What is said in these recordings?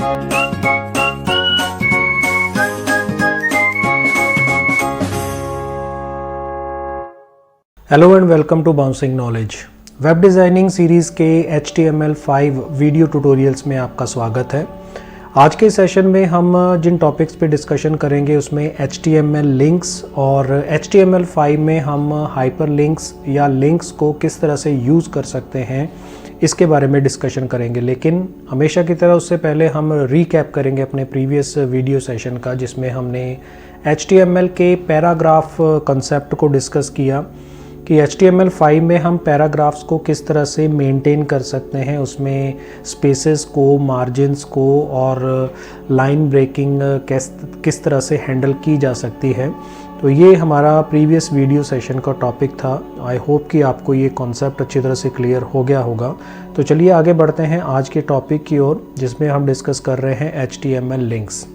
Hello and welcome to bouncing knowledge. Web designing series के HTML5 video tutorials में आपका स्वागत है। आज के सेशन में हम जिन टॉपिक्स पे डिस्कशन करेंगे उसमें HTML लिंक्स और HTML5 में हम हाइपर लिंक्स या लिंक्स को किस तरह से यूज़ कर सकते हैं इसके बारे में डिस्कशन करेंगे। लेकिन हमेशा की तरह उससे पहले हम रीकैप करेंगे अपने प्रीवियस वीडियो सेशन का, जिसमें हमने HTML के पैराग्राफ कंसेप्ट को डिस्कस किया कि HTML5 में हम पैराग्राफ्स को किस तरह से मेंटेन कर सकते हैं, उसमें स्पेसेस को, मार्जिन्स को और लाइन ब्रेकिंग किस तरह से हैंडल की जा सकती है। तो ये हमारा प्रीवियस वीडियो सेशन का टॉपिक था। आई होप कि आपको ये कॉन्सेप्ट अच्छी तरह से क्लियर हो गया होगा। तो चलिए आगे बढ़ते हैं आज के टॉपिक की ओर, जिसमें हम डिस्कस कर रहे हैं HTML लिंक्स।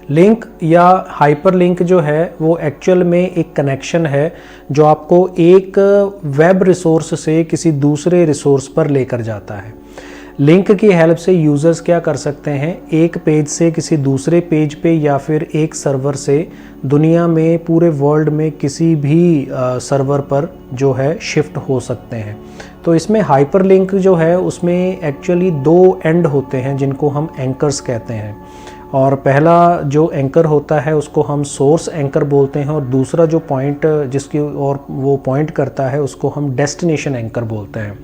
लिंक या हाइपरलिंक जो है वो एक्चुअल में एक कनेक्शन है जो आपको एक वेब रिसोर्स से किसी दूसरे रिसोर्स पर लेकर जाता है। लिंक की हेल्प से यूज़र्स क्या कर सकते हैं, एक पेज से किसी दूसरे पेज पे या फिर एक सर्वर से दुनिया में पूरे वर्ल्ड में किसी भी सर्वर पर जो है शिफ्ट हो सकते हैं। तो इसमें हाइपरलिंक जो है उसमें एक्चुअली दो एंड होते हैं जिनको हम एंकर्स कहते हैं। और पहला जो एंकर होता है उसको हम सोर्स एंकर बोलते हैं, और दूसरा जो पॉइंट जिसकी और वो पॉइंट करता है उसको हम डेस्टिनेशन एंकर बोलते हैं।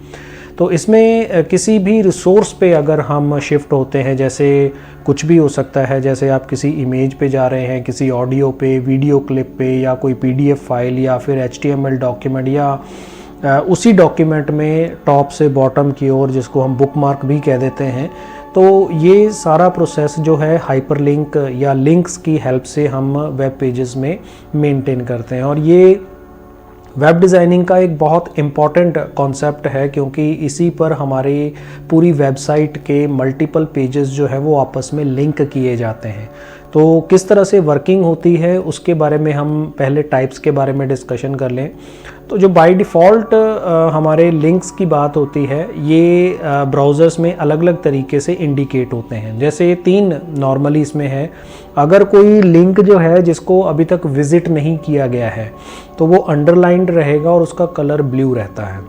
तो इसमें किसी भी रिसोर्स पे अगर हम शिफ्ट होते हैं, जैसे कुछ भी हो सकता है, जैसे आप किसी इमेज पे जा रहे हैं, किसी ऑडियो पे, वीडियो क्लिप पे, या कोई PDF फाइल या फिर HTML डॉक्यूमेंट, या उसी डॉक्यूमेंट में टॉप से बॉटम की ओर, जिसको हम बुकमार्क भी कह देते हैं। तो ये सारा प्रोसेस जो है हाइपरलिंक या लिंक्स की हेल्प से हम वेब पेजेस में मेंटेन करते हैं। और ये वेब डिज़ाइनिंग का एक बहुत इम्पॉर्टेंट कॉन्सेप्ट है, क्योंकि इसी पर हमारी पूरी वेबसाइट के मल्टीपल पेजेस जो है वो आपस में लिंक किए जाते हैं। तो किस तरह से वर्किंग होती है उसके बारे में हम पहले टाइप्स के बारे में डिस्कशन कर लें। तो जो बाय डिफ़ॉल्ट हमारे लिंक्स की बात होती है, ये ब्राउज़र्स में अलग अलग तरीके से इंडिकेट होते हैं। जैसे ये तीन नॉर्मली इसमें है। अगर कोई लिंक जो है जिसको अभी तक विज़िट नहीं किया गया है तो वो अंडरलाइंड रहेगा और उसका कलर ब्लू रहता है।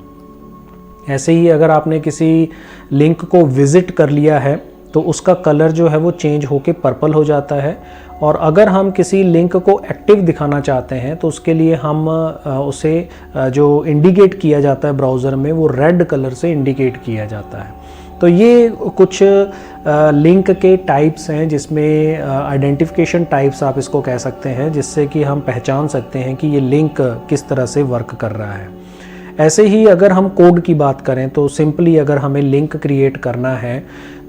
ऐसे ही अगर आपने किसी लिंक को विज़िट कर लिया है तो उसका कलर जो है वो चेंज होके पर्पल हो जाता है। और अगर हम किसी लिंक को एक्टिव दिखाना चाहते हैं तो उसके लिए हम उसे जो इंडिकेट किया जाता है ब्राउज़र में, वो रेड कलर से इंडिकेट किया जाता है। तो ये कुछ लिंक के टाइप्स हैं, जिसमें आइडेंटिफिकेशन टाइप्स आप इसको कह सकते हैं, जिससे कि हम पहचान सकते हैं कि ये लिंक किस तरह से वर्क कर रहा है। ऐसे ही अगर हम कोड की बात करें तो सिंपली अगर हमें लिंक क्रिएट करना है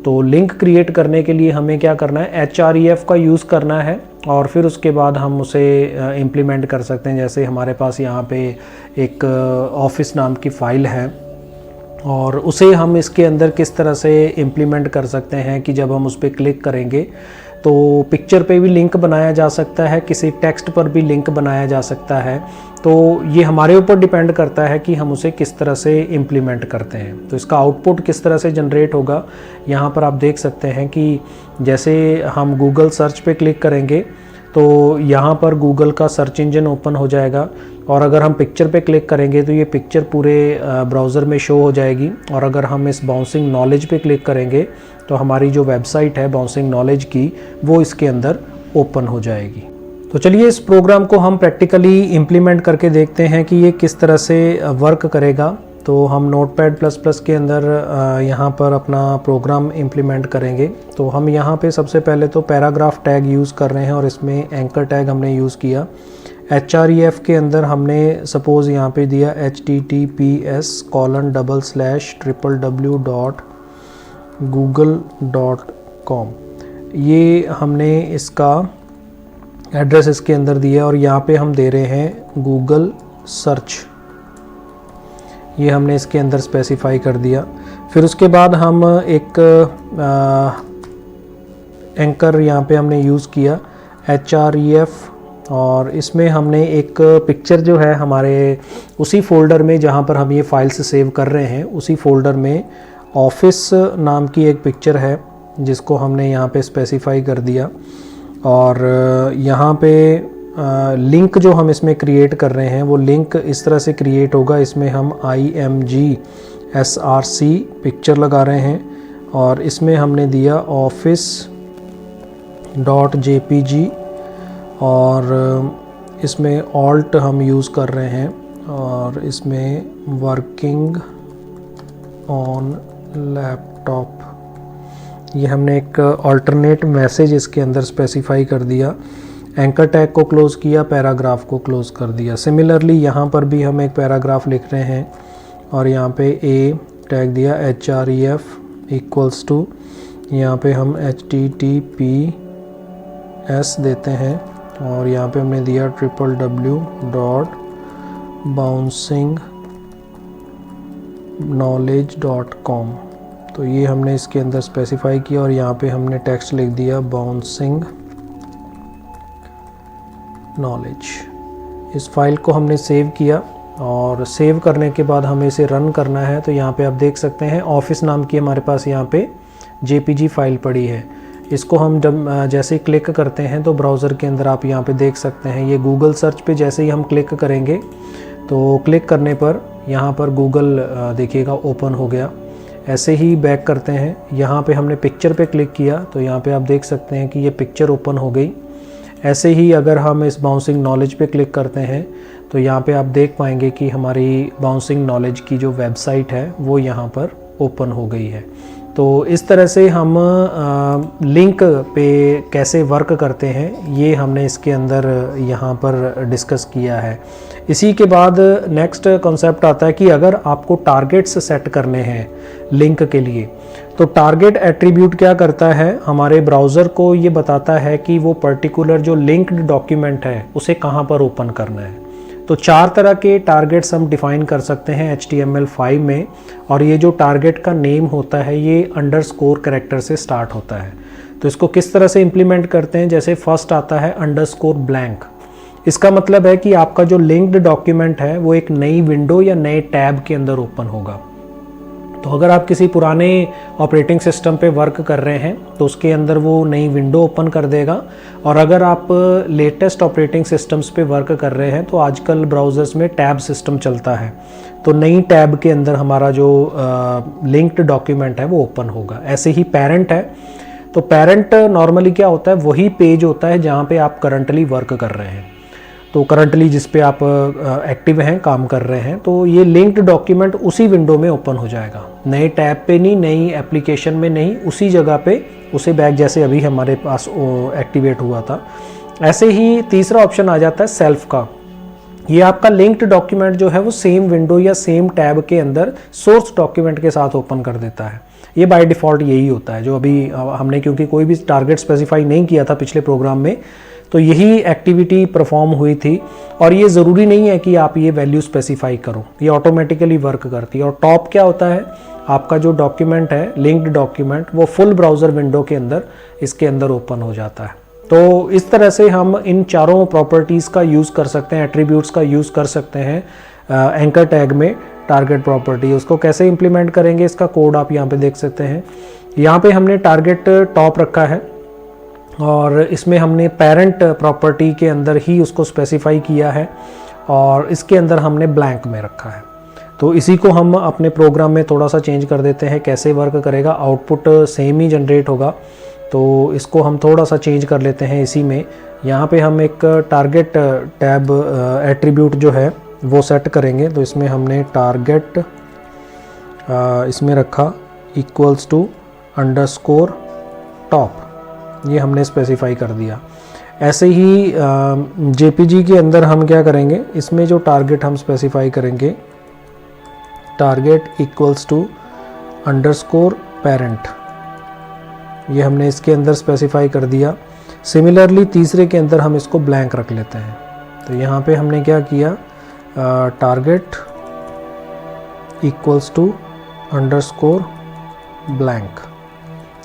तो लिंक क्रिएट करने के लिए हमें क्या करना है, href का यूज़ करना है और फिर उसके बाद हम उसे इम्प्लीमेंट कर सकते हैं। जैसे हमारे पास यहाँ पे एक ऑफिस नाम की फ़ाइल है और उसे हम इसके अंदर किस तरह से इम्प्लीमेंट कर सकते हैं कि जब हम उस पर क्लिक करेंगे तो पिक्चर पे भी लिंक बनाया जा सकता है, किसी टेक्स्ट पर भी लिंक बनाया जा सकता है। तो ये हमारे ऊपर डिपेंड करता है कि हम उसे किस तरह से इम्प्लीमेंट करते हैं। तो इसका आउटपुट किस तरह से जनरेट होगा, यहाँ पर आप देख सकते हैं कि जैसे हम गूगल सर्च पे क्लिक करेंगे तो यहाँ पर गूगल का सर्च इंजन ओपन हो जाएगा, और अगर हम पिक्चर पे क्लिक करेंगे तो ये पिक्चर पूरे ब्राउज़र में शो हो जाएगी। और अगर हम इस बाउंसिंग नॉलेज पे क्लिक करेंगे तो हमारी जो वेबसाइट है बाउंसिंग नॉलेज की, वो इसके अंदर ओपन हो जाएगी। तो चलिए इस प्रोग्राम को हम प्रैक्टिकली इम्प्लीमेंट करके देखते हैं कि ये किस तरह से वर्क करेगा। तो हम Notepad++ के अंदर यहाँ पर अपना प्रोग्राम इम्प्लीमेंट करेंगे। तो हम यहाँ पे सबसे पहले तो पैराग्राफ टैग यूज़ कर रहे हैं और इसमें एंकर टैग हमने यूज़ किया। href के अंदर हमने सपोज़ यहाँ पे दिया https://www.google.com। ये हमने इसका एड्रेस इसके अंदर दिया और यहाँ पे हम दे रहे हैं गूगल सर्च, ये हमने इसके अंदर स्पेसिफाई कर दिया। फिर उसके बाद हम एक एंकर यहाँ पे हमने यूज़ किया href, और इसमें हमने एक पिक्चर जो है हमारे उसी फोल्डर में जहाँ पर हम ये फाइल्स सेव कर रहे हैं, उसी फोल्डर में ऑफिस नाम की एक पिक्चर है, जिसको हमने यहाँ पे स्पेसिफाई कर दिया। और यहाँ पे लिंक जो हम इसमें क्रिएट कर रहे हैं वो लिंक इस तरह से क्रिएट होगा। इसमें हम IMG_SRC पिक्चर लगा रहे हैं और इसमें हमने दिया office.jpg और इसमें ऑल्ट हम यूज़ कर रहे हैं और इसमें वर्किंग ऑन लैपटॉप, ये हमने एक अल्टरनेट मैसेज इसके अंदर स्पेसिफाई कर दिया। एंकर टैग को क्लोज़ किया, पैराग्राफ को क्लोज़ कर दिया। सिमिलरली यहाँ पर भी हम एक पैराग्राफ लिख रहे हैं और यहाँ पे ए टैग दिया href इक्वल्स टू, यहाँ पे हम https देते हैं और यहाँ पे हमने दिया www.bouncingknowledge.com। तो ये हमने इसके अंदर स्पेसिफाई किया और यहाँ पे हमने टेक्स्ट लिख दिया बाउंसिंग नॉलेज। इस फाइल को हमने सेव किया और सेव करने के बाद हमें इसे रन करना है। तो यहाँ पे आप देख सकते हैं ऑफिस नाम की हमारे पास यहाँ पे JPG फाइल पड़ी है। इसको हम जब जैसे ही क्लिक करते हैं तो ब्राउज़र के अंदर आप यहाँ पे देख सकते हैं ये गूगल सर्च पे जैसे ही हम क्लिक करेंगे तो क्लिक करने पर यहाँ पर गूगल देखिएगा ओपन हो गया। ऐसे ही बैक करते हैं, यहाँ पे हमने पिक्चर पे क्लिक किया तो यहाँ पे आप देख सकते हैं कि ये पिक्चर ओपन हो गई। ऐसे ही अगर हम इस बाउंसिंग नॉलेज पे क्लिक करते हैं तो यहाँ पे आप देख पाएंगे कि हमारी बाउंसिंग नॉलेज की जो वेबसाइट है वो यहाँ पर ओपन हो गई है। तो इस तरह से हम लिंक पे कैसे वर्क करते हैं ये हमने इसके अंदर यहाँ पर डिस्कस किया है। इसी के बाद नेक्स्ट कॉन्सेप्ट आता है कि अगर आपको टारगेट्स सेट करने हैं लिंक के लिए तो टारगेट एट्रीब्यूट क्या करता है, हमारे ब्राउज़र को ये बताता है कि वो पर्टिकुलर जो लिंक्ड डॉक्यूमेंट है उसे कहाँ पर ओपन करना है। तो 4 तरह के टारगेट्स हम डिफ़ाइन कर सकते हैं HTML5 में और ये जो टारगेट का नेम होता है ये अंडरस्कोर कैरेक्टर से स्टार्ट होता है। तो इसको किस तरह से इम्प्लीमेंट करते हैं, जैसे फर्स्ट आता है अंडरस्कोर ब्लैंक। इसका मतलब है कि आपका जो लिंक्ड डॉक्यूमेंट है वो एक नई विंडो या नए टैब के अंदर ओपन होगा। तो अगर आप किसी पुराने ऑपरेटिंग सिस्टम पे वर्क कर रहे हैं तो उसके अंदर वो नई विंडो ओपन कर देगा और अगर आप लेटेस्ट ऑपरेटिंग सिस्टम्स पे वर्क कर रहे हैं तो आजकल ब्राउज़र्स में टैब सिस्टम चलता है तो नई टैब के अंदर हमारा जो लिंक्ड डॉक्यूमेंट है वो ओपन होगा। ऐसे ही पेरेंट है, तो पेरेंट नॉर्मली क्या होता है, वही पेज होता है जहाँ पे आप करंटली वर्क कर रहे हैं। तो करंटली जिस पे आप एक्टिव हैं, काम कर रहे हैं, तो ये लिंक्ड डॉक्यूमेंट उसी विंडो में ओपन हो जाएगा, नए टैब पे नहीं, नई एप्लीकेशन में नहीं, उसी जगह पे उसे बैक जैसे अभी हमारे पास एक्टिवेट हुआ था। ऐसे ही तीसरा ऑप्शन आ जाता है सेल्फ का। ये आपका लिंक्ड डॉक्यूमेंट जो है वो सेम विंडो या सेम टैब के अंदर सोर्स डॉक्यूमेंट के साथ ओपन कर देता है। ये बाय डिफ़ॉल्ट यही होता है जो अभी हमने, क्योंकि कोई भी टारगेट स्पेसिफाई नहीं किया था पिछले प्रोग्राम में, तो यही एक्टिविटी परफॉर्म हुई थी। और ये ज़रूरी नहीं है कि आप ये वैल्यू स्पेसिफाई करो, ये ऑटोमेटिकली वर्क करती है। और टॉप क्या होता है, आपका जो डॉक्यूमेंट है लिंक्ड डॉक्यूमेंट वो फुल ब्राउज़र विंडो के अंदर इसके अंदर ओपन हो जाता है। तो इस तरह से हम इन चारों प्रॉपर्टीज़ का यूज़ कर सकते हैं, एट्रीब्यूट्स का यूज़ कर सकते हैं एंकर टैग में। टारगेट प्रॉपर्टी उसको कैसे इंप्लीमेंट करेंगे, इसका कोड आप यहाँ पे देख सकते हैं। यहाँ पे हमने टारगेट टॉप रखा है और इसमें हमने पेरेंट प्रॉपर्टी के अंदर ही उसको स्पेसिफाई किया है और इसके अंदर हमने ब्लैंक में रखा है। तो इसी को हम अपने प्रोग्राम में थोड़ा सा चेंज कर देते हैं, कैसे वर्क करेगा। आउटपुट सेम ही जनरेट होगा, तो इसको हम थोड़ा सा चेंज कर लेते हैं इसी में। यहाँ पे हम एक टारगेट टैब एट्रीब्यूट जो है वो सेट करेंगे। तो इसमें हमने टारगेट इसमें रखा इक्वल्स टू अंडरस्कोर टॉप, ये हमने स्पेसिफाई कर दिया। ऐसे ही JPG के अंदर हम क्या करेंगे, इसमें जो टारगेट हम स्पेसिफाई करेंगे, target equals to underscore parent, ये हमने इसके अंदर स्पेसिफाई कर दिया। सिमिलरली तीसरे के अंदर हम इसको ब्लैंक रख लेते हैं। तो यहाँ पे हमने क्या किया, target equals to underscore blank,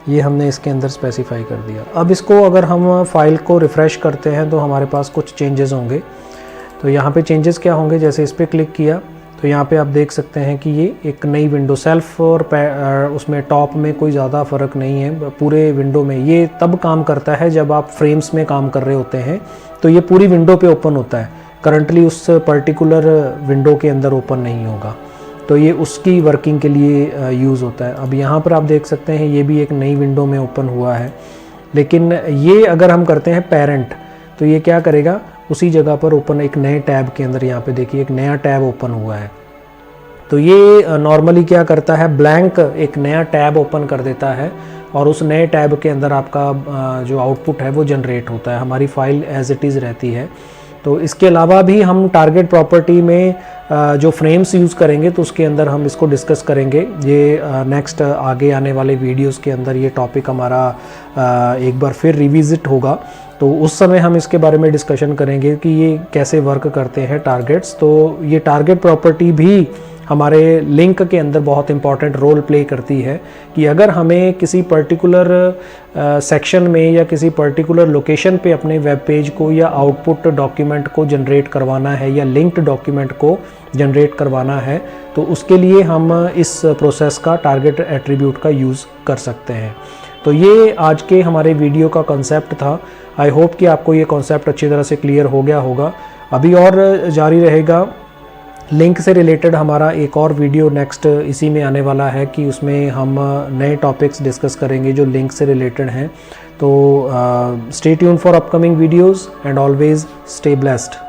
ये हमने इसके अंदर स्पेसिफाई कर दिया। अब इसको अगर हम फाइल को रिफ़्रेश करते हैं तो हमारे पास कुछ चेंजेस होंगे। तो यहाँ पे चेंजेस क्या होंगे, जैसे इस पर क्लिक किया तो यहाँ पे आप देख सकते हैं कि ये एक नई विंडो सेल्फ और उसमें टॉप में कोई ज़्यादा फ़र्क नहीं है। पूरे विंडो में ये तब काम करता है जब आप फ्रेम्स में काम कर रहे होते हैं, तो ये पूरी विंडो पे ओपन होता है, करंटली उस पर्टिकुलर विंडो के अंदर ओपन नहीं होगा। तो ये उसकी वर्किंग के लिए यूज़ होता है। अब यहाँ पर आप देख सकते हैं ये भी एक नई विंडो में ओपन हुआ है, लेकिन ये अगर हम करते हैं पेरेंट तो ये क्या करेगा, उसी जगह पर ओपन एक नए टैब के अंदर, यहाँ पे देखिए एक नया टैब ओपन हुआ है। तो ये नॉर्मली क्या करता है, ब्लैंक एक नया टैब ओपन कर देता है और उस नए टैब के अंदर आपका जो आउटपुट है वो जनरेट होता है, हमारी फाइल एज इट इज़ रहती है। तो इसके अलावा भी हम टारगेट प्रॉपर्टी में जो फ्रेम्स यूज़ करेंगे तो उसके अंदर हम इसको डिस्कस करेंगे। ये नेक्स्ट आगे आने वाले वीडियोस के अंदर ये टॉपिक हमारा एक बार फिर रिविजिट होगा, तो उस समय हम इसके बारे में डिस्कशन करेंगे कि ये कैसे वर्क करते हैं टारगेट्स। तो ये टारगेट प्रॉपर्टी भी हमारे लिंक के अंदर बहुत इंपॉर्टेंट रोल प्ले करती है कि अगर हमें किसी पर्टिकुलर सेक्शन में या किसी पर्टिकुलर लोकेशन पे अपने वेब पेज को या आउटपुट डॉक्यूमेंट को जनरेट करवाना है या लिंक्ड डॉक्यूमेंट को जनरेट करवाना है, तो उसके लिए हम इस प्रोसेस का टारगेट एट्रीब्यूट का यूज़ कर सकते हैं। तो ये आज के हमारे वीडियो का कॉन्सेप्ट था। आई होप कि आपको ये कॉन्सेप्ट अच्छी तरह से क्लियर हो गया होगा। अभी और जारी रहेगा, लिंक से रिलेटेड हमारा एक और वीडियो नेक्स्ट इसी में आने वाला है कि उसमें हम नए टॉपिक्स डिस्कस करेंगे जो लिंक से रिलेटेड हैं। तो stay tune for upcoming videos and always stay blessed.